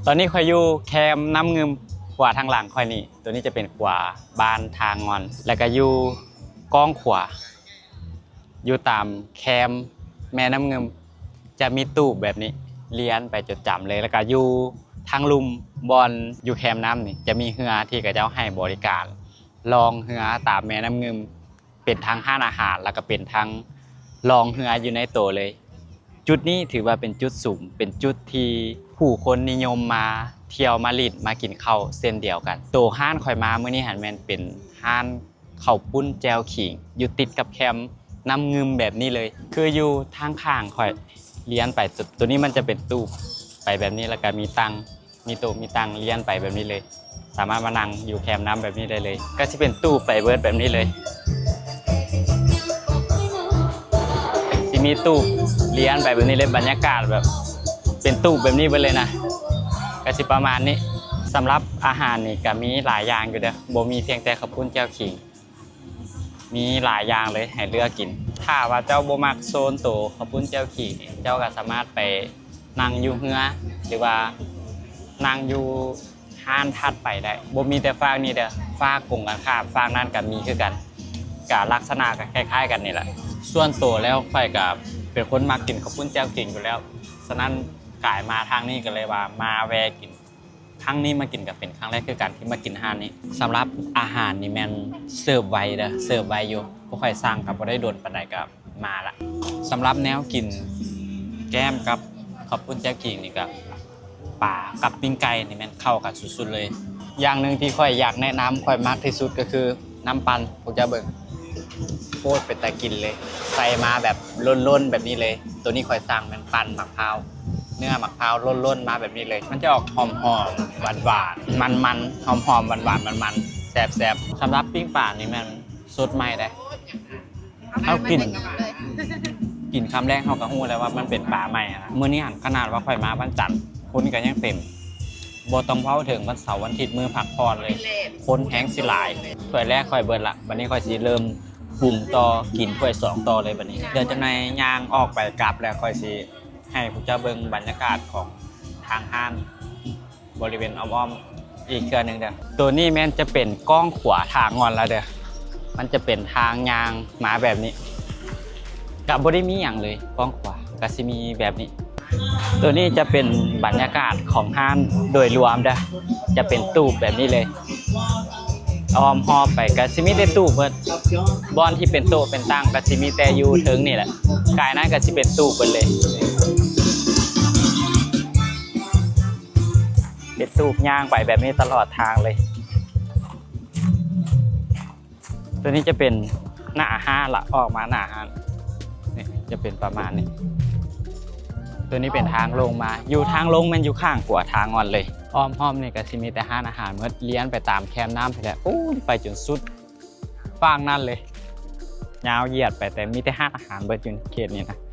ตอนนี้ข่อยอยู่แคมป์น้ำเงิมขวาทางหลังข่อยนี่ตัวนี้จะเป็นขวาบ้านทางงอนแล้วก็อยู่ก้องขวาอยู่ตามแคมป์แม่น้ำเงิมจะมีตู้แบบนี้เลี้ยนไปจดจำเลยแล้วก็อยู่ทางลุมบอลอยู่แคมป์น้ำนี่จะมีเรือที่กระเจ้าให้บริการลองเรือตามแม่น้ำเงิมเป็นทางห้านอาหารแล้วก็เป็นทางลองเรืออยู่ในตัวเลยจุดนี้ถือว่าเป็นจุดสูงเป็นจุดที่ผู้คนนิยมมาเที่ยวมาลิดมากินข้าวเส้นเดียวกันตัวห้านข่อยมาเมื่อนี้หันแมนเป็นห้านข้าวปุ้นแจวขิงอยู่ติดกับแคมป์น้ำเงิมแบบนี้เลยคืออยู่ทางข้างข่อยเลี้ยนไปตัวนี้มันจะเป็นตู้ไปแบบนี้แล้วก็มีตังมีโต๊ะมีตังเลี้ยนไปแบบนี้เลยสามารถมานั่งอยู่แคมป์น้ำแบบนี้ได้เลยก็จะเป็นตู้ไปเบิร์ดแบบนี้เลยที่มีตู้เลี้ยนไปแบบนี้เลยบรรยากาศแบบเป็นตู้แบบนี้ไปเลยนะก็สิประมาณนี้สำหรับอาหารนี่ก็มีหลายอย่างอยู่เด้อบ่มีเพียงแต่ข้าวปุ้นแจ่วขิงมีหลายอย่างเลยให้เลือกกินถ้าว่าเจ้าบ่มักโซนโตข้าวปุ้นแจ่วขิงเจ้าก็สามารถไปนั่งอยู่เรือหรือว่านั่งอยู่ห้านถัดไปได้บ่มีแต่ฝากนี่เด้อฝากกงกันข้ามฝากนั่นก็มีคือกันก็ลักษณะก็คล้ายๆกันนี่แหละส่วนตัวแล้วข่อยก็เป็นคนมักกินข้าวปุ้นแจ่วขิงอยู่แล้วฉะนั้นกายมาทางนี้ก็เลยว่ามาแวะกินครั้งนี้มากินกับเป็นครั้งแรกคือการที่มากินห้านนี้สำหรับอาหารนี่แมนเสิร์ฟไว้เด้อเสิร์ฟไว้อยู่บ่ค่อยสร้างกับบ่ได้โดนปานใดกับมาละสำหรับแนวกินแก้มกับข้าวปุ้นแจ่วขิงนี่ก็ป่ากับปิ้งไก่นี่แม่นเข้ากันสุดๆเลยอย่างหนึ่งที่ค่อยอยากแนะนำค่อยมากที่สุดก็คือน้ำปั่นพวกเจ้าเบิ่งโคตรเป็นตากินเลยใส่มาแบบล้นๆแบบนี้เลยตัวนี้ค่อยสั่งเป็นปั่นมะพร้าวเนื้อมะพร้าวล้นๆมาแบบนี้เลยมันจะออกหอมๆหวานๆมันๆหอมๆหวานๆมันๆแซ่บๆสำหรับปิ้งป่านี่มันสดใหม่ได้เอากินคำแรกเขาก็ฮู้แล้วว่ามันเป็นป่าใหม่นะมื้อนี้หันขนาดว่าค่อยมาวันจันทร์คนก็ยังเต็มบ่ต้องเผาถึงวันเสาร์วันอาทิตย์มื้อพักผ่อนเลยคนแห้งสิหลายถ้วยแรกค่อยเบิดละวันนี้ค่อยสิเริ่มปรุงต่อกินถ้วย2ต่อเลยบัดนี้เดี๋ยวจะในย่างออกไปกลับแล้วค่อยสิให้พวกเจ้าเบิ่งบรรยากาศของทางห้านบริเวณอ้อมๆอีกเครือนึงเด้อตัวนี้แม่นจะเป็นก้องขวาทางงอนแล้วเด้อมันจะเป็นทางยางมาแบบนี้กับบ่ได้มีอย่างเลยก้องขวาก็สิมีแบบนี้ตัวนี้จะเป็นบรรยากาศของห้านโดยรวมเด้อจะเป็นตู้แบบนี้เลยอ้อมหอบไปก็สิมีแต่ตู้เบิดบอนที่เป็นโต๊ะเป็นตั้งก็สิมีแต่อยู่ถึงนี่แหละกายนั้นก็สิเป็นตู้เบิดเลยเป็นตู้ย่างไปแบบนี้ตลอดทางเลยตัวนี้จะเป็นหน้าห้านละออกมาหน้าห้านนี่จะเป็นประมาณนี้ตัวนี้เป็นทางลงมาอยู่ทางลงมันอยู่ข้างกว่าทางงอนเลยอ้อมๆนี่ก็สิมีแต่ห้านอาหารเมื่อเลี้ยนไปตามแคมป์น้ำไปแล้วไปจนสุดฟางนั่นเลยยาวเหยียดไปแต่มีแต่ห้านอาหารเบิดอยู่เขตนี้นะ